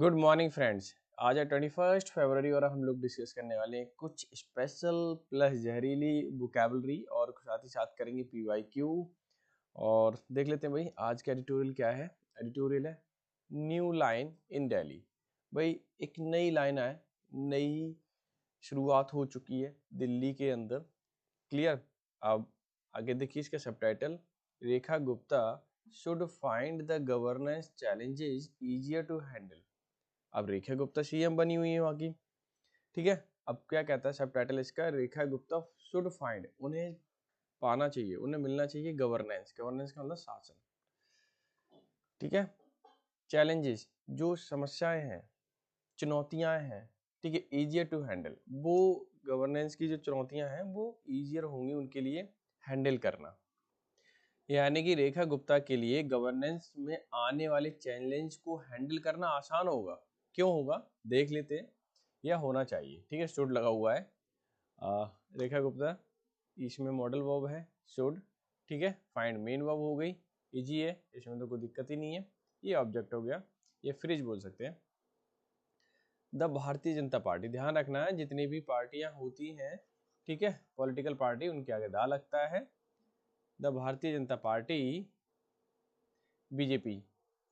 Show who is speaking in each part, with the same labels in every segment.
Speaker 1: Good morning friends. आज है 21 फरवरी और हम लोग डिस्कस करने वाले हैं कुछ स्पेशल प्लस जहरीली वोकैबुलरी और साथ ही साथ करेंगे PYQ। और देख लेते हैं भाई आज का एडिटोरियल क्या है। एडिटोरियल है न्यू लाइन इन दिल्ली। भाई एक नई लाइन है, नई शुरुआत हो चुकी है दिल्ली के अंदर। क्लियर। अब आगे देखिए इसका subtitle, Rekha Gupta should find the governance challenges easier to handle. अब रेखा गुप्ता CM बनी हुई है वहाँ की, ठीक है। अब क्या कहता है सब टाइटल इसका, रेखा गुप्ता शुड फाइंड, उन्हें पाना चाहिए, उन्हें मिलना चाहिए गवर्नेंस। गवर्नेंस का मतलब शासन, ठीक है। चैलेंजेस जो समस्याएं हैं, चुनौतियां हैं, ठीक है, इजियर टू हैंडल, वो गवर्नेंस की जो चुनौतियां हैं वो इजियर होंगी उनके लिए हैंडल करना। यानी कि रेखा गुप्ता के लिए गवर्नेंस में आने वाले चैलेंज को हैंडल करना आसान होगा। क्यों होगा देख लेते हैं, यह होना चाहिए, ठीक है। शुड लगा हुआ है। रेखा गुप्ता इसमें मॉडल वर्ब है शुड, ठीक है। फाइंड मेन वर्ब हो गई, इजी है, इसमें तो कोई दिक्कत ही नहीं है। ये ऑब्जेक्ट हो गया, ये फ्रिज बोल सकते हैं। द भारतीय जनता पार्टी, ध्यान रखना है जितनी भी पार्टियां होती हैं, ठीक है, पॉलिटिकल पार्टी, उनके आगे दा लगता है। The Bharatiya Janata party BJP,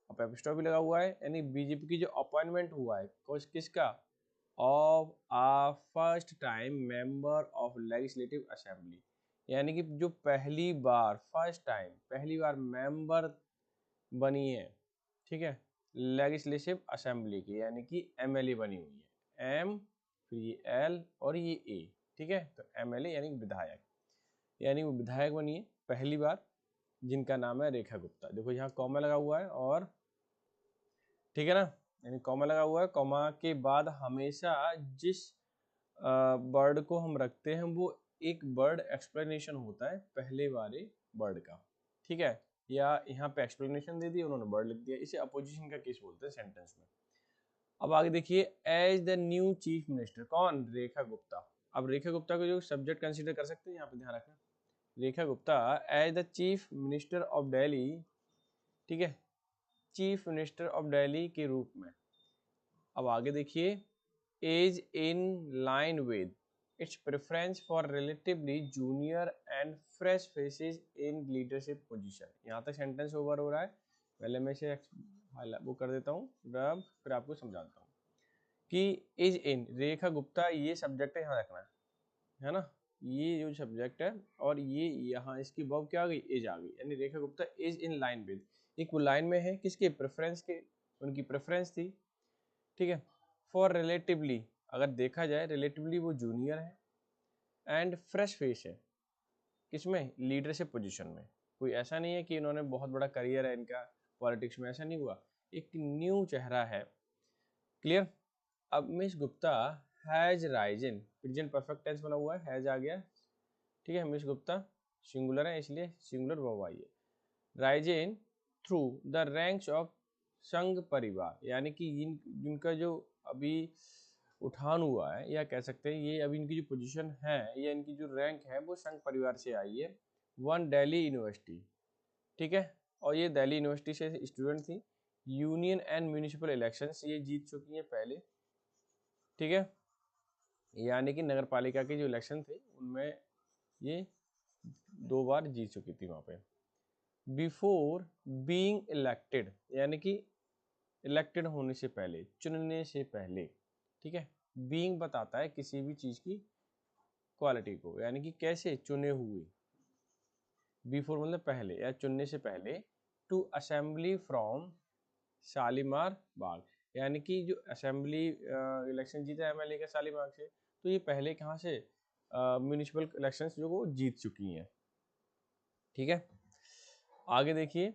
Speaker 1: अब एपिस्टॉल भी लगा हुआ है, यानी बीजेपी की जो अपॉइंटमेंट हुआ है किसका, of a first time member of legislative assembly, यानी कि जो पहली बार फर्स्ट टाइम पहली बार मेंबर बनी है, ठीक है, लेजिस्लेटिव असेंबली की, यानी कि MLA बनी हुई है। M फिर ये L और ये A, ठीक है। तो MLA यानी विधायक, यानी वो विधायक बनी है पहली बार, जिनका नाम है रेखा गुप्ता। देखो यहाँ कॉमा लगा हुआ है, और ठीक है ना, यानी कॉमा लगा हुआ है। कॉमा के बाद हमेशा जिस वर्ड को हम रखते हैं वो एक वर्ड एक्सप्लेनेशन होता है पहले वाले वर्ड का, ठीक है। या यहाँ पे एक्सप्लेनेशन दे दी, उन्होंने वर्ड लिख दिया, इसे अपोजिशन का केस बोलते हैं सेंटेंस में। अब आगे देखिए, as the new chief minister, कौन, रेखा गुप्ता। अब रेखा गुप्ता को जो सब्जेक्ट कंसीडर कर सकते हैं, यहाँ पे ध्यान रखना, Rekha Gupta as the chief minister of Delhi, ठीक है, चीफ मिनिस्टर ऑफ दिल्ली के रूप में। अब आगे देखिए, is in line with its preference for relatively junior and fresh faces in leadership position. यहाँ तक सेंटेंस ओवर हो रहा है, पहले मैं इसे वो कर देता हूँ रब, फिर आपको समझाता हूँ कि इज इन, रेखा गुप्ता ये सब्जेक्ट है, यहाँ रखना है ना, ये जो सब्जेक्ट है, और ये यहाँ इसकी वर्ब क्या आ गई, इज आ गई, यानी Rekha Gupta is in line with, एक वो लाइन में है किसके, प्रेफरेंस के, उनकी प्रेफरेंस थी, ठीक है। फॉर रिलेटिवली, अगर देखा जाए रिलेटिवली वो जूनियर है, एंड फ्रेश फेस है, किसमें, लीडरशिप पोजीशन में। कोई ऐसा नहीं है कि इन्होंने बहुत बड़ा करियर है इनका पॉलिटिक्स में, ऐसा नहीं हुआ, एक न्यू चेहरा है। क्लियर। अब miss Gupta has risen, present perfect tense बना हुआ है, हैज आ गया, ठीक है। मिस गुप्ता सिंगुलर है इसलिए सिंगुलर वर्ब आई है। Ryzen through the ranks of संघ परिवार, यानी कि जिनका जो अभी उठान हुआ है, या कह सकते हैं ये अभी इनकी जो पोजीशन है या इनकी जो रैंक है वो संघ परिवार से आई है। वन दिल्ली यूनिवर्सिटी, ठीक है, और ये दिल्ली यूनिवर्सिटी से स्टूडेंट थी। यूनियन एंड म्यूनिसिपल इलेक्शंस ये जीत चुकी हैं पहले, ठीक है, यानी कि नगर पालिका के जो इलेक्शन थे उनमें ये 2 बार जीत चुकी थी वहाँ पे। बिफोर बीइंग इलेक्टेड, यानी कि इलेक्टेड होने से पहले, चुनने से पहले, ठीक है। बीइंग बताता है किसी भी चीज की क्वालिटी को, यानी कि कैसे चुने हुए, बिफोर मतलब पहले या चुनने से पहले। टू असेंबली फ्रॉम शालीमार बाग, यानी कि जो असेंबली इलेक्शन जीता है MLA का शालीमार से, तो ये पहले कहाँ से म्यूनिसिपल इलेक्शंस जो वो जीत चुकी हैं, ठीक है। आगे देखिए,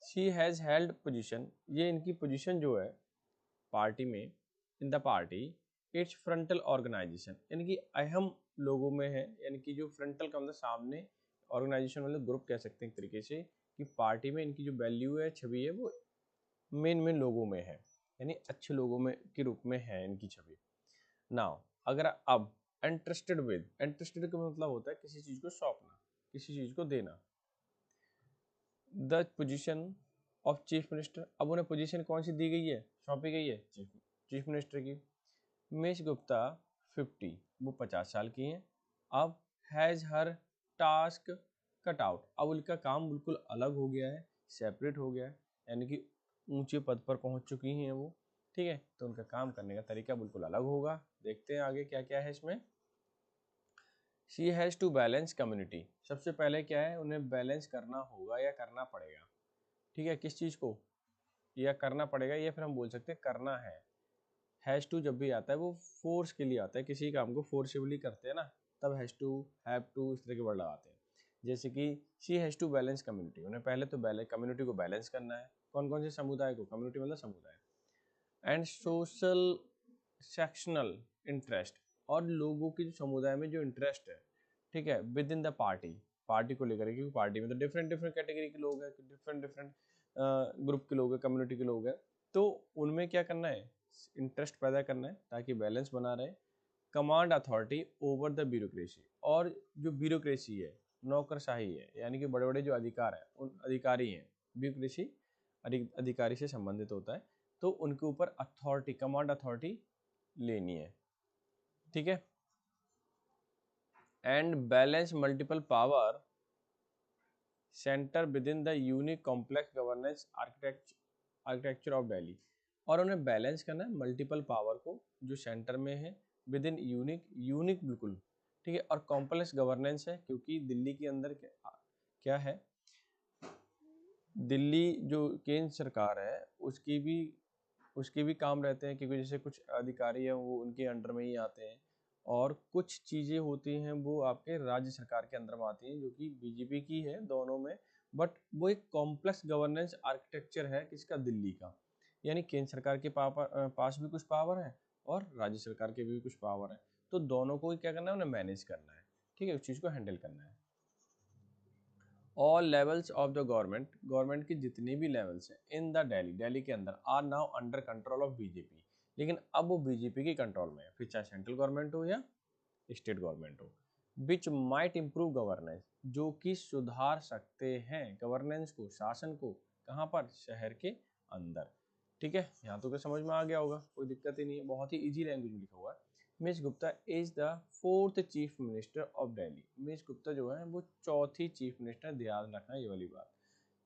Speaker 1: शी हैज़ हेल्ड पोजीशन, ये इनकी पोजीशन जो है पार्टी में, in the party, it's frontal organisation, यानी कि अहम लोगों में है, यानी कि जो फ्रंटल का मतलब सामने, ऑर्गेनाइजेशन मतलब ग्रुप कह सकते हैं एक तरीके से, कि पार्टी में इनकी जो वैल्यू है, छवि है, वो मेन लोगों में है, यानी अच्छे लोगों में के रूप में है इनकी छवि। नाउ अगर अब इंटरेस्टेड विद, इंटरेस्टेड का मतलब होता है किसी चीज को सौंपना, किसी चीज को देना। The position of chief minister. अब उन्हें पोजीशन कौन सी दी गई है, सौंपी गई है, चीफ मिनिस्टर की। मिस गुप्ता 50, वो 50 साल की हैं। अब has her task cut out, अब उनका काम बिल्कुल अलग हो गया है, सेपरेट हो गया है, यानी कि ऊंचे पद पर पहुंच चुकी हैं वो, ठीक है। तो उनका काम करने का तरीका बिल्कुल अलग होगा। देखते हैं आगे क्या क्या है इसमें। She has to balance community, सबसे पहले क्या है, उन्हें बैलेंस करना होगा या करना पड़ेगा, ठीक है। किस चीज़ को, या करना पड़ेगा, या फिर हम बोल सकते हैं करना है। हैज़ टू जब भी आता है वो फोर्स के लिए आता है, किसी काम को फोर्सिबली करते हैं ना, तब हैज़ टू, हैव टू, इस तरह के वर्ड लगाते हैं। जैसे कि she has to balance community, उन्हें पहले तो कम्युनिटी को बैलेंस करना है। कौन कौन से समुदाय को, कम्युनिटी मतलब समुदाय। एंड सोशल सेक्शनल इंटरेस्ट, और लोगों की जो समुदाय में जो इंटरेस्ट है, ठीक है, with in the party, party को लेकर, क्योंकि पार्टी में तो डिफरेंट डिफरेंट कैटेगरी के लोग हैं, डिफरेंट डिफरेंट ग्रुप के लोग हैं, कम्युनिटी के लोग हैं, तो उनमें क्या करना है, इंटरेस्ट पैदा करना है ताकि बैलेंस बना रहे। Command authority over the bureaucracy, और जो ब्यूरोक्रेसी है, नौकरशाही है, यानी कि बड़े बड़े जो अधिकार हैं, उन अधिकारी हैं, ब्यूरोक्रेसी अधिकारी से संबंधित होता है, तो उनके ऊपर अथॉरिटी, कमांड अथॉरिटी लेनी है, ठीक है। And balance multiple power centre with in the unique complex governance architecture of Delhi, और उन्हें बैलेंस करना है मल्टीपल पावर को जो सेंटर में है, विद इन यूनिक बिल्कुल, ठीक है, और कॉम्प्लेक्स गवर्नेंस है, क्योंकि दिल्ली के अंदर क्या है, दिल्ली जो केंद्र सरकार है उसके भी काम रहते हैं, क्योंकि जैसे कुछ अधिकारी हैं वो उनके अंडर में ही आते हैं, और कुछ चीज़ें होती हैं वो आपके राज्य सरकार के अंदर में आती हैं, जो कि बीजेपी की है दोनों में, बट वो एक कॉम्प्लेक्स गवर्नेंस आर्किटेक्चर है किसका, दिल्ली का, यानी केंद्र सरकार के पास भी कुछ पावर है और राज्य सरकार के भी कुछ पावर है, तो दोनों को ही क्या करना है, उन्हें मैनेज करना है, ठीक है, उस चीज़ को हैंडल करना है। All levels of the government के जितने भी लेवल्स हैं इन द दिल्ली के अंदर are now under control of BJP, लेकिन अब वो बीजेपी के कंट्रोल में है, फिर चाहे सेंट्रल गवर्नमेंट हो या स्टेट गवर्नमेंट हो। विच माइट इम्प्रूव गवर्नेंस, जो कि सुधार सकते हैं गवर्नेंस को, शासन को, कहाँ पर, शहर के अंदर, ठीक है। यहाँ तो क्या समझ में आ गया होगा, कोई दिक्कत ही नहीं है, बहुत ही इजी लैंग्वेज में लिखा हुआ है। Miss Gupta is the 4th chief minister of Delhi, miss Gupta जो है वो चौथी चीफ मिनिस्टर, ध्यान रखना ये वाली बात।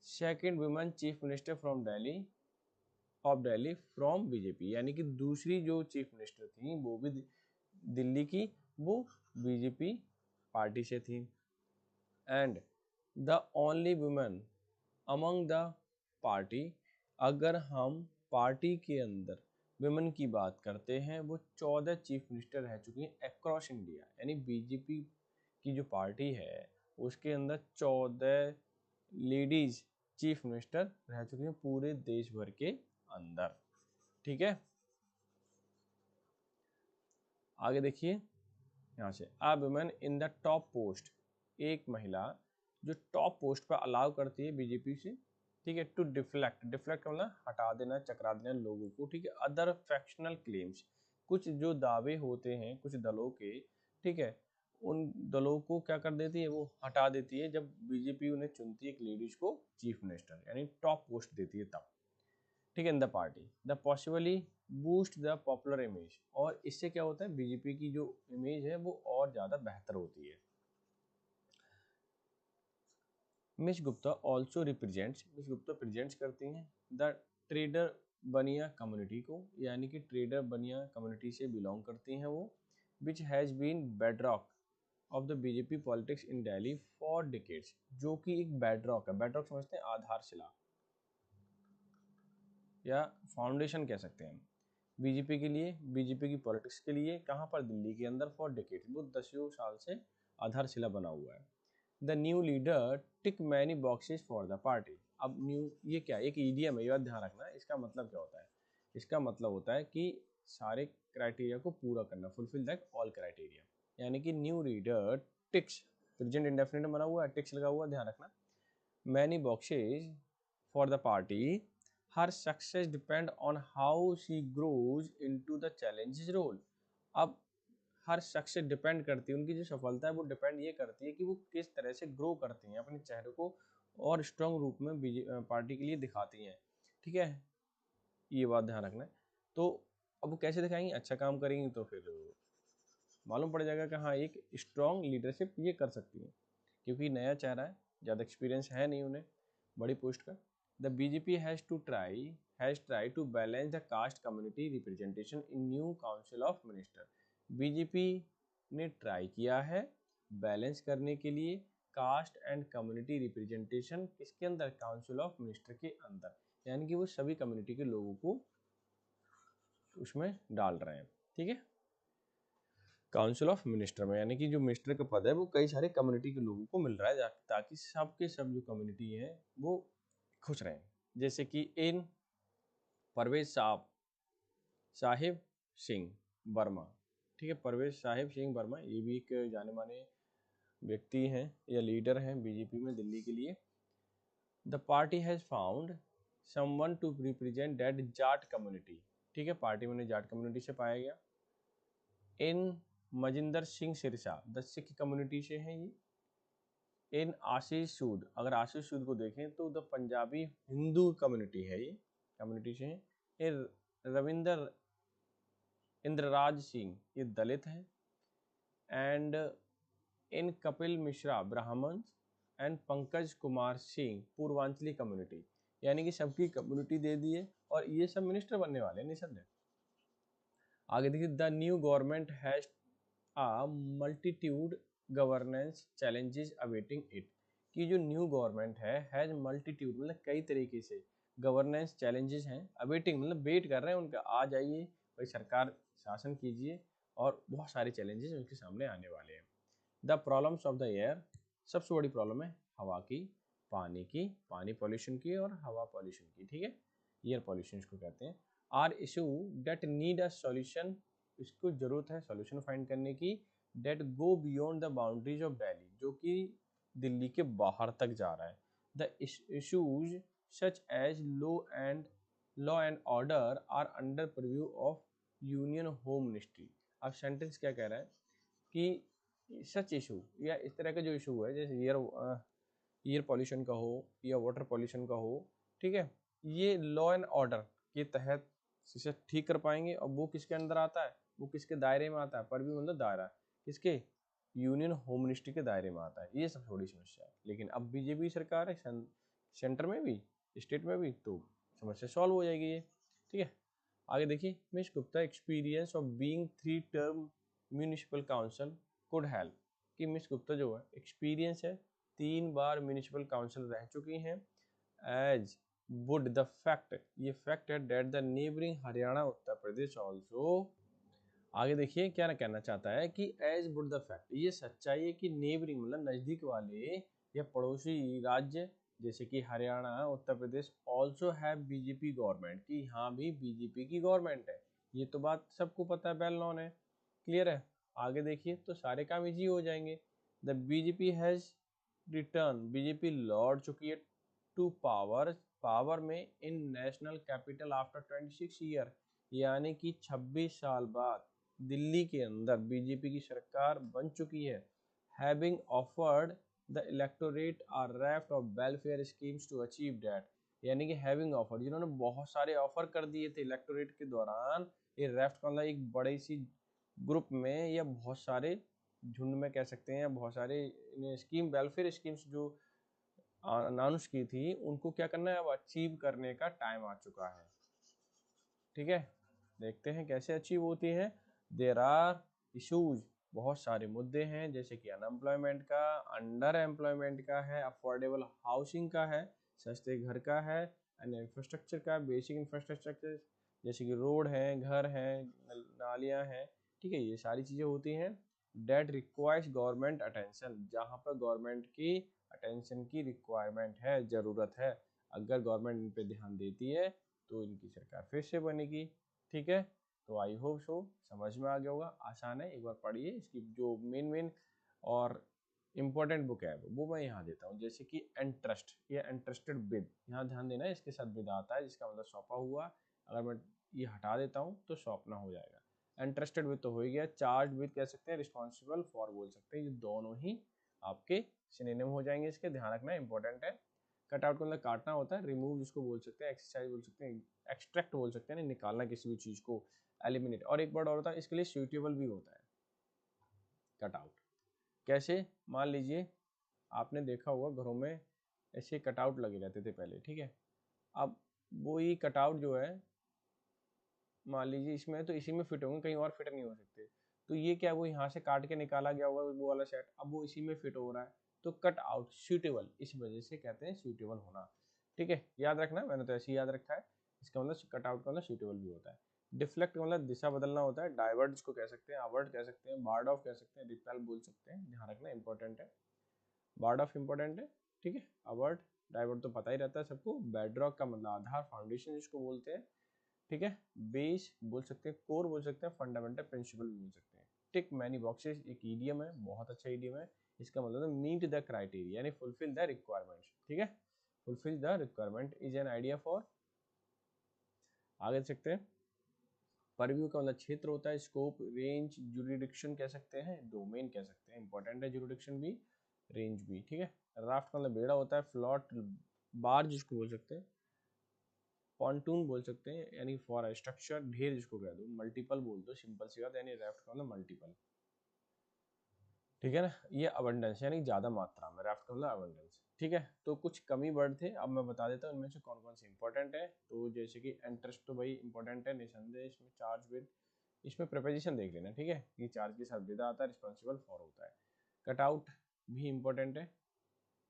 Speaker 1: Second women chief minister from Delhi from BJP, यानी कि दूसरी जो चीफ मिनिस्टर थी वो भी दिल्ली की, वो बीजेपी पार्टी से थी। And the only women among the party, अगर हम पार्टी के अंदर विमेन की बात करते हैं, वो 14 चीफ मिनिस्टर रह चुकी हैं अक्रॉस इंडिया, यानी बीजेपी की जो पार्टी है उसके अंदर 14 लेडीज चीफ मिनिस्टर रह चुकी हैं पूरे देश भर के अंदर, ठीक है। आगे देखिए यहाँ से, a women in the top post, एक महिला जो टॉप पोस्ट पर अलाउ करती है बीजेपी से, ठीक है, टू डिफ्लेक्ट मतलब हटा देना, चकरा देना लोगों को, ठीक है, अदर फैक्शनल क्लेम्स, कुछ जो दावे होते हैं कुछ दलों के, ठीक है, उन दलों को क्या कर देती है, वो हटा देती है जब बीजेपी उन्हें चुनती है एक लेडीज को चीफ मिनिस्टर, यानी टॉप पोस्ट देती है तब, ठीक है, इन the party the possibly boost the popular image, और इससे क्या होता है, बीजेपी की जो इमेज है वो और ज़्यादा बेहतर होती है। Miss Gupta also miss Gupta presents करती हैं द ट्रेडर बनिया कम्युनिटी को, यानी कि ट्रेडर बनिया कम्युनिटी से बिलोंग करती हैं वो, which has been bedrock of the BJP politics in Delhi for decades, जो कि एक बेडरॉक है, बेडरॉक समझते हैं आधारशिला या फाउंडेशन कह सकते हैं बीजेपी के लिए, बीजेपी की पॉलिटिक्स के लिए, कहाँ पर, दिल्ली के अंदर, फॉर डिकेड्स, वो दसियों साल से आधारशिला बना हुआ है। The new leader tick many boxes for the party, अब न्यू ये क्या, एक ईडीएम है, ये बात ध्यान रखना, इसका मतलब क्या होता है, इसका मतलब होता है कि सारे क्राइटेरिया को पूरा करना, फुलफिल दैट ऑल क्राइटेरिया, यानी कि new leader ticks, present indefinite बना हुआ है, टिक्स लगा हुआ, ध्यान रखना, many boxes for the party, her success depend on how she grows into the challenges role, अब हर सक्सेस डिपेंड करती है, उनकी जो सफलता है वो डिपेंड ये करती है कि वो किस तरह से ग्रो करती हैं अपने चेहरे को और स्ट्रॉन्ग रूप में पार्टी के लिए दिखाती हैं, ठीक है, ये बात ध्यान रखना है। तो अब वो कैसे दिखाएंगी, अच्छा काम करेंगी तो फिर मालूम पड़ जाएगा कि हाँ एक स्ट्रॉन्ग लीडरशिप ये कर सकती है, क्योंकि नया चेहरा है, ज़्यादा एक्सपीरियंस है नहीं उन्हें बड़ी पोस्ट का। The BJP has try to balance the caste community representation in new council of minister. BJP ने ट्राई किया है बैलेंस करने के लिए कास्ट एंड कम्युनिटी रिप्रेजेंटेशन किसके अंदर, काउंसिल ऑफ मिनिस्टर के अंदर, यानी कि वो सभी कम्युनिटी के लोगों को उसमें डाल रहे हैं, ठीक है, काउंसिल ऑफ मिनिस्टर में, यानी कि जो मिनिस्टर का पद है वो कई सारे कम्युनिटी के लोगों को मिल रहा है ताकि सबके सब जो कम्युनिटी है वो खुश रहें। जैसे कि इन परवेज साहिब सिंह वर्मा, ठीक है, परवेज साहिब सिंह वर्मा ये भी एक जाने माने व्यक्ति हैं या लीडर हैं बीजेपी में दिल्ली के लिए। The party has found someone to represent that Jat community, ठीक है, पार्टी में जाट कम्युनिटी से पाया गया। In Manjinder Singh Sirsa the Sikh community से हैं ये। इन आशीष सूद, अगर आशीष सूद को देखें तो द पंजाबी हिंदू कम्युनिटी है, ये कम्युनिटी से हैं। ये रविंदर इंद्रराज सिंह ये दलित हैं। एंड इन कपिल मिश्रा ब्राह्मण एंड पंकज कुमार सिंह पूर्वांचली कम्युनिटी, यानी कि सबकी कम्युनिटी दे दिए और ये सब मिनिस्टर बनने वाले हैं निसंदेह। आगे देखिए, the new government has a multitude governance challenges awaiting it, कि जो न्यू गवर्नमेंट है हैज मल्टीट्यूड मतलब कई तरीके से गवर्नेंस चैलेंजेस हैं, अवेटिंग मतलब वेट कर रहे हैं उनका, आ जाइए भाई सरकार शासन कीजिए, और बहुत सारे चैलेंजेस उनके सामने आने वाले हैं। The problems of the air, सबसे बड़ी प्रॉब्लम है हवा की, पानी पॉल्यूशन की और हवा पॉल्यूशन की, ठीक है, एयर पॉल्यूशन इसको कहते हैं। Are issue that need a solution, इसको जरूरत है सॉल्यूशन फाइंड करने की, that go beyond the boundaries of Delhi, जो कि दिल्ली के बाहर तक जा रहा है। The issues such as law and order are under purview of union home ministry. अब सेंटेंस क्या कह रहा है कि सच इशू या इस तरह का जो इशू है, जैसे एयर पॉल्यूशन का हो या वाटर पॉल्यूशन का हो, ठीक है, ये लॉ एंड ऑर्डर के तहत इसे ठीक कर पाएंगे, और वो किसके अंदर आता है, वो किसके दायरे में आता है, पर भी मतलब दायरा किसके, यूनियन होम मिनिस्ट्री के दायरे में आता है, ये सब थोड़ी समस्या है। लेकिन अब बीजेपी सरकार है सेंटर में भी स्टेट में भी, तो समस्या सॉल्व हो जाएगी ये, ठीक है। आगे देखिए, miss Gupta experience of being 3 term municipal council could help, कि मिस गुप्ता जो है एक्सपीरियंस है 3 बार म्यूनिसिपल काउंसिल रह चुकी हैं, एज वुड द फैक्ट, ये फैक्ट है, that the neighbouring Haryana Uttar Pradesh also. आगे देखिए क्या कहना चाहता है कि एज वुड द फैक्ट, ये सच्चाई है कि नेबरिंग मतलब नज़दीक वाले या पड़ोसी राज्य जैसे कि Haryana Uttar Pradesh also have BJP government, की यहाँ भी बीजेपी की गवर्नमेंट है, ये तो बात सबको पता है, वेल नोन है, क्लियर है। आगे देखिए तो सारे काम इजी हो जाएंगे। The BJP has return, BJP लौट चुकी है टू पावर में इन नेशनल कैपिटल आफ्टर 26 ईयर, यानी कि 26 साल बाद दिल्ली के अंदर बीजेपी की सरकार बन चुकी है। Having offered the electorate a raft of welfare schemes to achieve that, यानी कि हैविंग ऑफर, जिन्होंने बहुत सारे ऑफर कर दिए थे इलेक्टोरेट के दौरान, ये राफ्ट का मतलब एक बड़ी सी ग्रुप में या बहुत सारे झुंड में कह सकते हैं, बहुत सारे स्कीम वेलफेयर स्कीम्स जो अनाउंस की थी उनको क्या करना है, अब अचीव करने का टाइम आ चुका है, ठीक है। देखते हैं कैसे अचीव होती है। देर आर इशूज, बहुत सारे मुद्दे हैं, जैसे कि अनएम्प्लॉयमेंट का, अंडर एम्प्लॉयमेंट का है, अफोर्डेबल हाउसिंग का है, सस्ते घर का है, एंड इंफ्रास्ट्रक्चर का, बेसिक इंफ्रास्ट्रक्चर जैसे कि रोड है, घर है, नालियाँ हैं, ठीक है, ये सारी चीज़ें होती हैं। डेट रिक्वायर्स गवर्नमेंट अटेंशन, जहाँ पर गवर्नमेंट की अटेंशन की रिक्वायरमेंट है, ज़रूरत है, अगर गवर्नमेंट इन पर ध्यान देती है तो इनकी सरकार फिर से बनेगी, ठीक है। तो आई होप सो समझ में आ गया होगा, आसान है, एक बार पढ़िए, इसकी जो मेन और इम्पोर्टेंट बुक है वो मैं यहाँ देता हूँ, जैसे कि एंट्रस्ट या एंट्रस्टेड विद, यहाँ ध्यान देना है, इसके साथ विद आता है जिसका मतलब सौंपा हुआ, अगर मैं ये हटा देता हूँ तो सौंपना हो जाएगा। एंट्रस्टेड विद तो हो ही गया, चार्ज विद कह सकते हैं, रिस्पॉन्सिबल फॉर बोल सकते हैं, ये दोनों ही आपके सिनोनिम हो जाएंगे, इसके ध्यान रखना इंपॉर्टेंट है। कट आउट का मतलब काटना होता है, रिमूव जिसको बोल सकते हैं, एक्सरसाइज बोल सकते हैं, एक्सट्रैक्ट बोल सकते हैं, निकालना किसी भी चीज़ को, एलिमिनेट। और एक वर्ड और होता है इसके लिए, सुइटेबल भी होता है कट आउट। कैसे, मान लीजिए आपने देखा होगा घरों में ऐसे कटआउट लगे रहते थे पहले, ठीक है। अब वो ही कटआउट जो है, मान लीजिए इसमें तो इसी में फिट होंगे, कहीं और फिट नहीं हो सकते, तो ये क्या, वो यहाँ से काट के निकाला गया होगा वो वाला सेट, अब वो इसी में फिट हो रहा है, तो कट आउट सूटेबल, इस वजह से कहते हैं सूटेबल होना। ठीक है, याद रखना, मैंने तो ऐसे ही याद रखा है। इसका मतलब कट आउट का मतलब सूटेबल भी होता है। डिफ्लेक्ट का मतलब दिशा बदलना होता है। डाइवर्ट जिसको कह सकते हैं, अवर्ट कह सकते हैं, बार्ड ऑफ कह सकते हैं, रिपेल बोल सकते हैं, ध्यान रखना इंपॉर्टेंट है। बार्ड ऑफ इंपॉर्टेंट है, ठीक है। अवर्ट, डाइवर्ट तो पता ही रहता है सबको। बेडरॉक का मतलब आधार, फाउंडेशन जिसको बोलते हैं, ठीक है। बेस बोल सकते हैं, कोर बोल सकते हैं, फंडामेंटल प्रिंसिपल भी बोल सकते हैं। टिक मैनी बॉक्सेस एक ईडियम है, बहुत अच्छा ईडियम है। इसका मतलब मीट द क्राइटेरिया, यानी फुलफिल द रिक्वायरमेंट्स, ठीक है। Fulfil the requirement is an idea for, आगे देख सकते हैं। परव्यू का मतलब क्षेत्र होता है, स्कोप, रेंज, जुरिडिक्शन कह सकते हैं, डोमेन कह सकते हैं, इंपॉर्टेंट है जुरिडिक्शन भी, रेंज भी, ठीक है। राफ्ट का मतलब बेड़ा होता है, फ्लॉट, बार जिसको बोल सकते हैं, पॉन्टून बोल सकते हैं, यानी फॉर स्ट्रक्चर, ढेर जिसको कह दो, मल्टीपल बोल दो, सिंपल सी बात, यानी राफ्ट का मतलब मल्टीपल, ठीक है ना। ये अबंडेंस यानी ज्यादा मात्रा में, राफ्ट का मतलब अबंडेंस, ठीक है। तो कुछ कमी वर्ड थे, अब मैं बता देता हूँ इनमें से कौन कौन से इंपॉर्टेंट है। तो जैसे कि इंटरेस्ट तो भाई इंपॉर्टेंट है, निसंदेह। इसमें चार्ज विद, इसमें प्रिपोजिशन देख लेना, ठीक है, ये चार्ज के साथ विदा आता है, रिस्पॉन्सिबल फॉर होता है। कटआउट भी इंपॉर्टेंट है।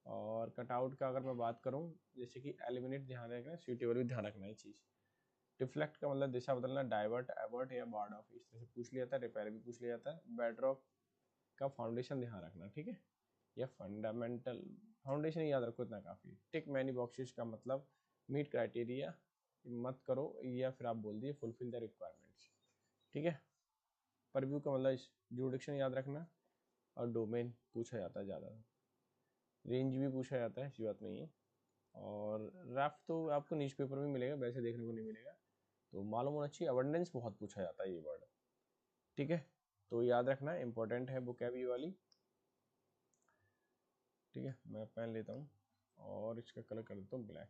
Speaker 1: और कटआउट का अगर मैं बात करूँ, जैसे कि एलिमिनेट ध्यान रखना, सूटेबल भी ध्यान रखना, ये चीज़। डिफ्लेक्ट का मतलब दिशा बदलना, डाइवर्ट, एवर्ट या बार्ड ऑफ, इस तरह से पूछ लिया जाता है। रिपेयर भी पूछ लिया जाता है। बेडरॉक का फाउंडेशन ध्यान रखना, ठीक है, या फंडामेंटल, फाउंडेशन याद रखो इतना काफ़ी। टिक मैनी बॉक्सेस का मतलब मीट क्राइटेरिया मत करो, या फिर आप बोल दिए फुलफिल द रिक्वायरमेंट्स, ठीक है। परव्यू का मतलब जुरिडिक्शन याद रखना, और डोमेन पूछा जाता है ज़्यादा, रेंज भी पूछा जाता है, ऐसी बात नहीं है। और रैफ्ट तो आपको न्यूज़ पेपर में मिलेगा, वैसे देखने को नहीं मिलेगा, तो मालूम होना चाहिए। अबंडेंस बहुत पूछा जाता है ये वर्ड, ठीक है, तो याद रखना इंपॉर्टेंट है vocab ये वाली, ठीक है। मैं पेन लेता हूँ और इसका कलर कर देता हूँ ब्लैक।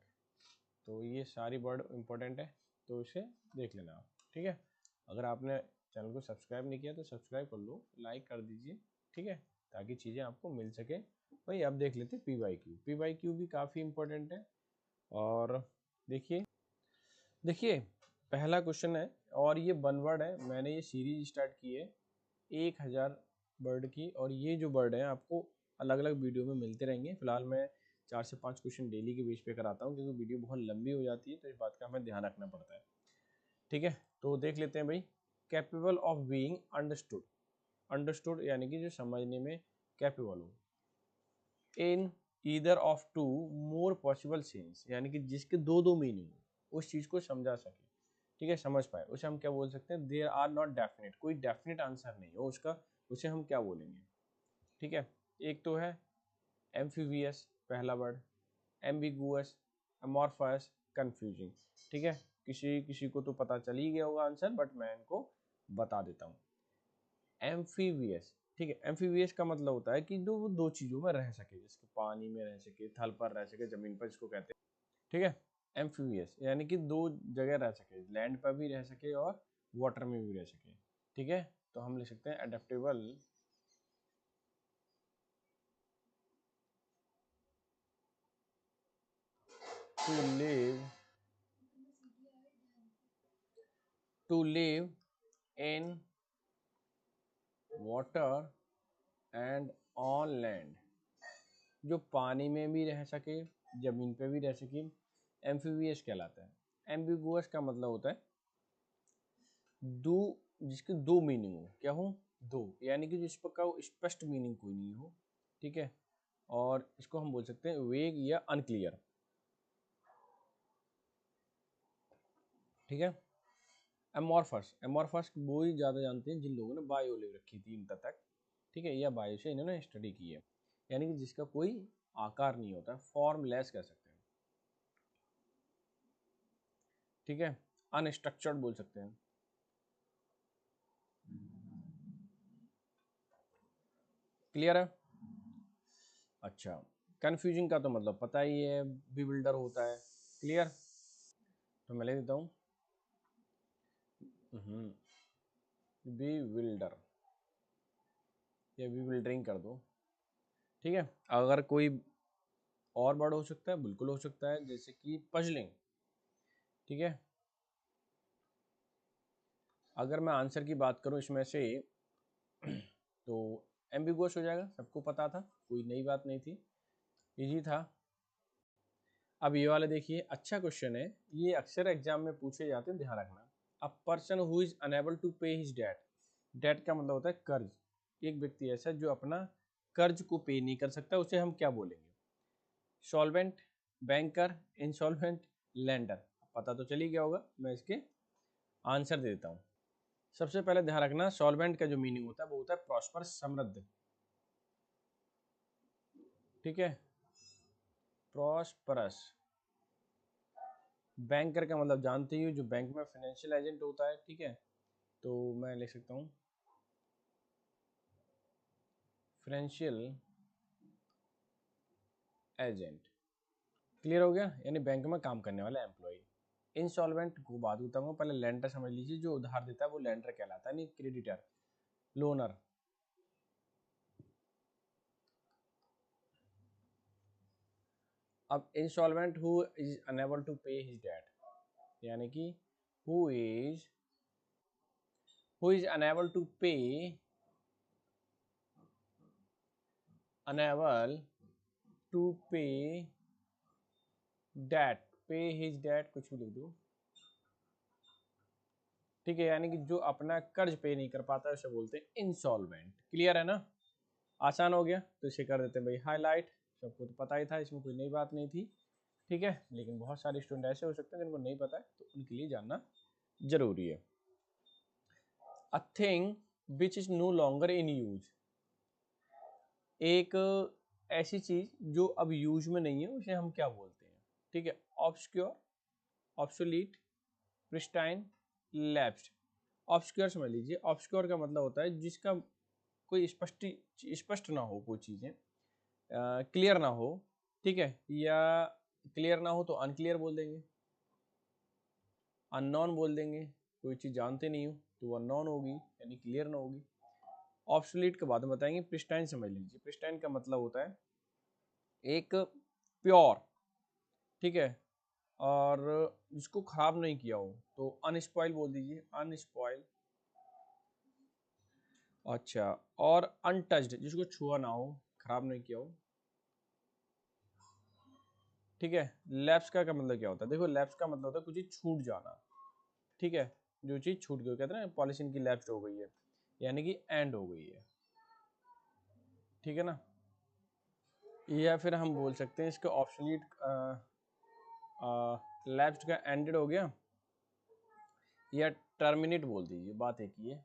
Speaker 1: तो ये सारी वर्ड इंपॉर्टेंट है, तो इसे देख लेना आप, ठीक है। अगर आपने चैनल को सब्सक्राइब नहीं किया तो सब्सक्राइब कर लो, लाइक कर दीजिए, ठीक है, ताकि चीज़ें आपको मिल सके। भाई अब देख लेते हैं पी वाई क्यू भी काफ़ी इंपॉर्टेंट है। और देखिए देखिए पहला क्वेश्चन है, और ये वन वर्ड है, मैंने ये सीरीज स्टार्ट की है 1000 वर्ड की, और ये जो वर्ड है आपको अलग अलग वीडियो में मिलते रहेंगे। फिलहाल मैं 4 से 5 क्वेश्चन डेली के बेस पे कराता हूँ, क्योंकि वीडियो बहुत लंबी हो जाती है, तो इस बात का हमें ध्यान रखना पड़ता है, ठीक है। तो देख लेते हैं भाई। Capable of being understood, understood यानी कि जो समझने में कैपेबल हो। In either of two more possible sense, यानी कि जिसके दो दो मीनिंग हो, उस चीज़ को समझा सके, ठीक है, समझ पाए, उसे हम क्या बोल सकते हैं, देयर आर नॉट डेफिनेट, कोई डेफिनेट आंसर नहीं हो उसका, उसे हम क्या बोलेंगे, ठीक है। एक तो है एम्फीवियस, पहला वर्ड, एम्बिगुअस, अमॉर्फस, कंफ्यूजिंग, ठीक है। किसी किसी को तो पता चल ही गया होगा आंसर, बट मैं इनको बता देता हूँ। एम्फीवियस, ठीक है, एम्फीवियस का मतलब होता है कि जो वो दो चीज़ों में रह सके, जैसे पानी में रह सके, थल पर रह सके, जमीन पर, जिसको कहते हैं, ठीक है। एम्फीवियस यानी कि दो जगह रह सके, लैंड पर भी रह सके और वाटर में भी रह सके, ठीक है। तो हम लिख सकते हैं adaptable to live in water and on land, जो पानी में भी रह सके, जमीन पे भी रह सके, एम्फीवियस कहलाता है। एम्बिगुअस का मतलब होता है दो, जिसके दो मीनिंग हो, क्या हो, दो, यानी कि जिसका स्पष्ट मीनिंग कोई नहीं हो, ठीक है। और इसको हम बोल सकते हैं वेग या अनक्लियर, ठीक है। एमॉर्फस, एमॉर्फस वो ही ज़्यादा जानते हैं जिन लोगों ने बायो ले रखी थी इंटर तक, ठीक है, या बायो से इन्होंने स्टडी की है, यानी कि जिसका कोई आकार नहीं होता, फॉर्मलेस कह सकते हैं, ठीक है। अनस्ट्रक्चर्ड बोल सकते हैं, क्लियर है। अच्छा, कंफ्यूजिंग का तो मतलब पता ही है, बिल्डर होता है। क्लियर, तो मैं लिख देता हूँ बिल्डर या बिल्डरिंग कर दो। ठीक है, अगर कोई और वर्ड हो सकता है, बिल्कुल हो सकता है, जैसे कि पजलिंग। ठीक है, अगर मैं आंसर की बात करूं इसमें से तो एम्बिगुअस हो जाएगा, सबको पता था, कोई नई बात नहीं थी, इजी था। अब ये वाला देखिए, अच्छा क्वेश्चन है, ये अक्सर एग्जाम में पूछे जाते हैं, ध्यान रखना। A person who is unable to pay his debt, debt का मतलब होता है कर्ज। एक व्यक्ति ऐसा जो अपना कर्ज को पे नहीं कर सकता, उसे हम क्या बोलेंगे? Solvent, banker, insolvent, lender. पता तो चल ही गया होगा, मैं इसके आंसर दे देता हूँ। सबसे पहले ध्यान रखना, सॉल्वेंट का जो मीनिंग होता है वो होता है प्रॉस्परस, समृद्ध। ठीक है, प्रॉस्परस। बैंकर का मतलब जानते ही हो, जो बैंक में फाइनेंशियल एजेंट होता है। ठीक है, तो मैं लिख सकता हूँ फाइनेंशियल एजेंट। क्लियर हो गया, यानी बैंक में काम करने वाला एम्प्लॉय। इंसॉल्वेंट को बात बताऊंगा, पहले लेंडर समझ लीजिए, जो उधार देता है वो लेंडर कहलाता है, नहीं क्रेडिटर, लोनर। अब insolvent who is unable to pay his debt, यानी कि who is unable to pay, unable to pay debt, pay his debt, कुछ भी लिख दो। ठीक है, यानी कि जो अपना कर्ज पे नहीं कर पाता है उसे बोलते हैं इंसॉल्वेंट। क्लियर है ना, आसान हो गया, तो इसे कर देते हैं भाई हाईलाइट। सबको तो पता ही था, इसमें कोई नई बात नहीं थी। ठीक है, लेकिन बहुत सारे स्टूडेंट ऐसे हो सकते हैं जिनको नहीं पता है, तो उनके लिए जानना जरूरी है। A thing which is no longer in use, एक ऐसी चीज जो अब यूज में नहीं है, उसे हम क्या बोलते हैं? ठीक है, obscure, obsolete, pristine, lapsed. Obscure समझ लीजिए, ऑब्सक्योर का मतलब होता है जिसका कोई स्पष्ट ना हो, कोई चीजें क्लियर ना हो। ठीक है, या क्लियर ना हो तो अनक्लियर बोल देंगे, अननोन बोल देंगे, कोई चीज जानते नहीं हो तो वो अननोन होगी, यानी क्लियर ना होगी। ऑब्सोलीट के बाद में बताएंगे। प्रिस्टाइन समझ लीजिए, प्रिस्टाइन का मतलब होता है एक प्योर। ठीक है, और जिसको खराब नहीं किया हो, तो अनस्पॉइल बोल दीजिए, अनस्पॉइल। अच्छा, और अनटच्ड, जिसको छुआ ना हो, खराब नहीं किया हो। ठीक है, लैप्स का मतलब क्या होता है? देखो, लैप्स का मतलब होता है कुछ चीज छूट जाना। ठीक है, जो चीज छूट गई, कहते हैं ना पॉलिशिंग की लैप्स हो गई है, यानी कि एंड हो गई है। ठीक है ना, या फिर हम बोल सकते हैं इसके ऑब्सोलीट, लैप्स का एंडेड हो गया, या टर्मिनेट बोल दीजिए, बात एक ही है।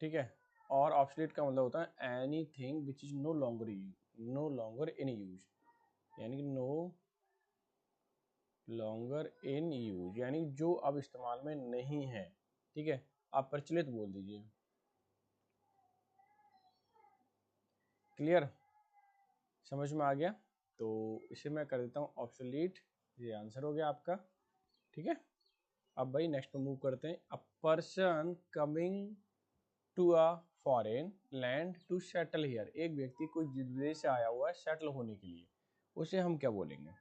Speaker 1: ठीक है, और ऑब्सोलीट का मतलब होता है anything which is no longer use, no longer in use, यानी कि नो लॉन्गर इन यूज, यानी जो अब इस्तेमाल में नहीं है। ठीक है, आप प्रचलित बोल दीजिए। क्लियर, समझ में आ गया, तो इसे मैं कर देता हूँ ऑब्सोलीट, ये आंसर हो गया आपका। ठीक है, अब भाई नेक्स्ट पे मूव करते हैं। A person coming to a foreign land to settle here, एक व्यक्ति कोई विदेश से आया हुआ है सेटल होने के लिए, उसे हम क्या बोलेंगे?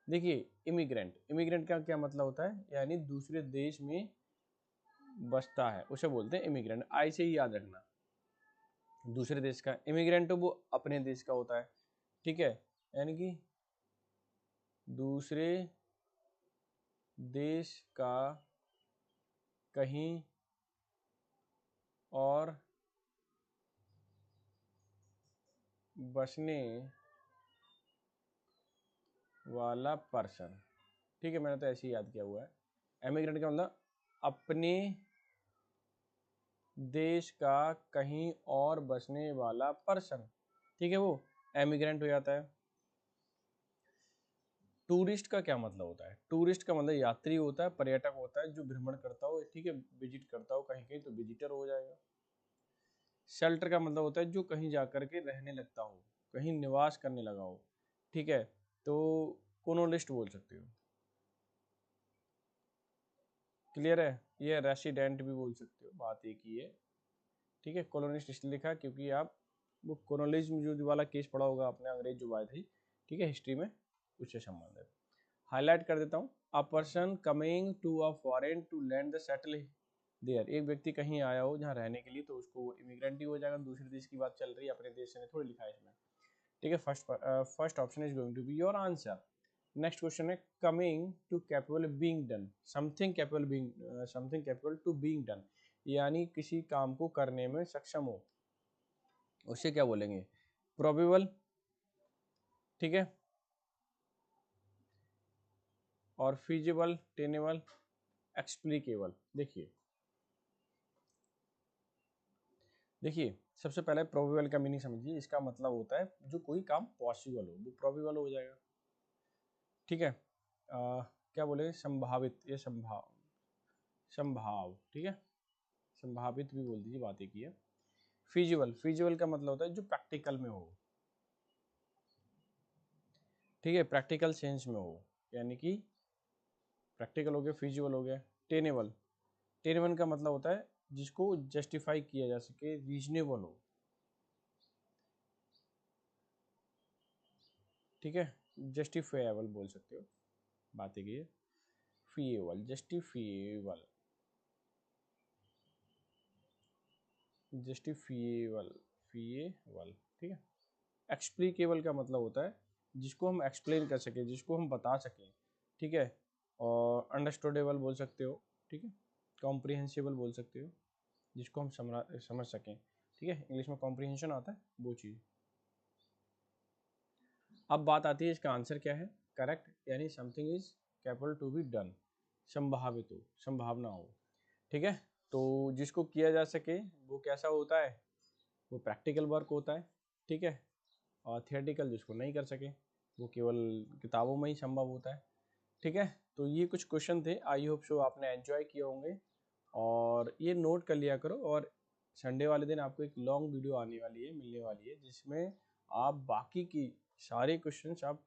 Speaker 1: देखिए, इमिग्रेंट, इमिग्रेंट का क्या मतलब होता है? यानी दूसरे देश में बसता है, उसे बोलते हैं इमिग्रेंट। आई से ही याद रखना, दूसरे देश का इमिग्रेंट वो अपने देश का होता है। ठीक है, यानी कि दूसरे देश का कहीं और बसने वाला पर्सन। ठीक है, मैंने तो ऐसे ही याद किया हुआ है। एमिग्रेंट का मतलब अपने देश का कहीं और बसने वाला पर्सन। ठीक है, वो एमिग्रेंट हो जाता है। टूरिस्ट का क्या मतलब होता है? टूरिस्ट का मतलब यात्री होता है, पर्यटक होता है, जो भ्रमण करता हो। ठीक है, विजिट करता हो कहीं कहीं, तो विजिटर हो जाएगा। शेल्टर का मतलब होता है जो कहीं जा कर के रहने लगता हो, कहीं निवास करने लगा हो, ठीक है, तो कोलोनिस्ट बोल सकते हो। क्लियर है? ये रेसिडेंट भी बोल सकते हो, बात एक ही है, ठीक है। कॉलोनिस्ट इसलिए लिखा क्योंकि आप वो कॉलोनिज्म जो वाला केस पढ़ा होगा आपने, अंग्रेज जो आए थे, ठीक है, हिस्ट्री में, उससे संबंधित। हाईलाइट कर देता हूँ, a person coming to a foreign to land the settle there, एक व्यक्ति कहीं आया हो जहाँ रहने के लिए, तो उसको इमिग्रेंट ही हो जाएगा। दूसरे देश की बात चल रही है, अपने देश से थोड़ी लिखा है इसमें, ठीक है। First option is going to be your answer. Next question है, coming to capable being done, something capable to being done, यानी किसी काम को करने में सक्षम हो, उसे क्या बोलेंगे? प्रोबेबल, ठीक है, और फिजिबल, टेनेबल, एक्सप्लिकेबल। देखिए सबसे पहले प्रोबेबल का मीनिंग समझिए, इसका मतलब होता है जो कोई काम पॉसिबल हो वो प्रोबेबल हो जाएगा, ठीक है। क्या बोले? संभावित, ये संभाव, ठीक है, संभावित भी बोल दीजिए, बात एक ही है। फिजिबल का मतलब होता है जो प्रैक्टिकल में हो, ठीक है, प्रैक्टिकल सेंस में हो, यानी कि प्रैक्टिकल हो गया, फिजिबल हो गया। टेनेबल का मतलब होता है जिसको जस्टिफाई किया जा सके, रीजनेबल हो, ठीक है, जस्टिफाएबल बोल सकते हो, बात एक ही है। फिएबल, जस्टिफिएबल, जस्टिफिएबल, फिएबल, ठीक है। एक्सप्लिकेबल का मतलब होता है जिसको हम एक्सप्लेन कर सके, जिसको हम बता सकें, ठीक है, और अंडरस्टूडेबल बोल सकते हो, ठीक है, कॉम्प्रिहेंसिबल बोल सकते हो, जिसको हम समझ सकें, ठीक है, इंग्लिश में कॉम्प्रिहेंशन आता है वो चीज़। अब बात आती है इसका आंसर क्या है? करेक्ट, यानी something is capable to be done, संभावित हो, संभावना हो, ठीक है। तो जिसको किया जा सके वो कैसा होता है? वो प्रैक्टिकल वर्क होता है, ठीक है, और थियोरेटिकल जिसको नहीं कर सके वो केवल किताबों में ही संभव होता है, ठीक है। तो ये कुछ क्वेश्चन थे, आई होप सो आपने एंजॉय किए होंगे, और ये नोट कर लिया करो। और संडे वाले दिन आपको एक लॉन्ग वीडियो आने वाली है, मिलने वाली है, जिसमें आप बाकी की सारे क्वेश्चंस आप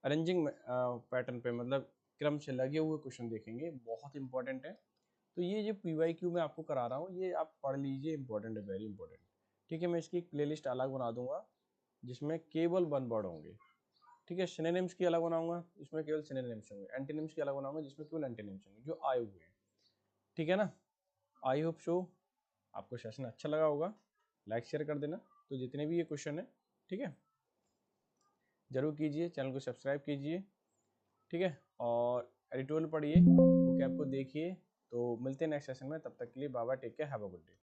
Speaker 1: अरेंजिंग पैटर्न पे, मतलब क्रम से लगे हुए क्वेश्चन देखेंगे, बहुत इंपॉर्टेंट है। तो ये जो PYQ में आपको करा रहा हूँ ये आप पढ़ लीजिए, इंपॉर्टेंट है, वेरी इंपॉर्टेंट, ठीक है। मैं इसकी एक प्लेलिस्ट अलग बना दूंगा जिसमें केवल 1 वर्ड होंगे, ठीक है। सिनोनिम्स की अलग बनाऊंगा, इसमें केवल सिनोनिम्स होंगे। एंटोनिम्स की अलग बनाऊंगा जिसमें केवल एंटोनिम्स होंगे जो आए हुए हैं, ठीक है ना। आई होप सो आपको सेशन अच्छा लगा होगा, लाइक शेयर कर देना। तो जितने भी ये क्वेश्चन है, ठीक है, जरूर कीजिए, चैनल को सब्सक्राइब कीजिए, ठीक है, और एडिटोरियल पढ़िए, बुक ऐप को देखिए। तो मिलते हैं नेक्स्ट सेशन में, तब तक के लिए bye bye, take care, have a good day.